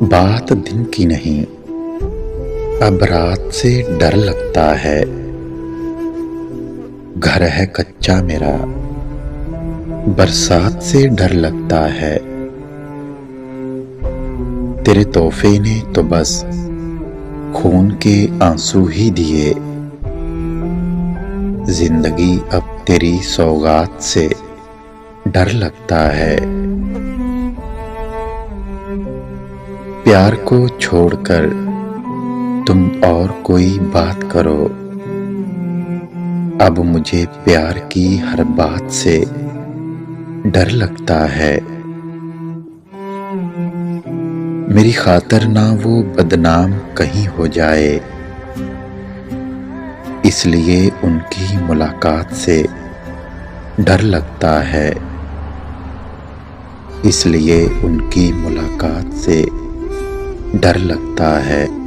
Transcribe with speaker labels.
Speaker 1: बात दिन की नहीं, अब रात से डर लगता है। घर है कच्चा मेरा, बरसात से डर लगता है। तेरे तोहफे ने तो बस खून के आंसू ही दिए। जिंदगी अब तेरी सौगात से डर लगता है। प्यार को छोड़कर तुम और कोई बात करो। अब मुझे प्यार की हर बात से डर लगता है। मेरी खातिर ना वो बदनाम कहीं हो जाए, इसलिए उनकी मुलाकात से डर लगता है। इसलिए उनकी मुलाकात से डर लगता है।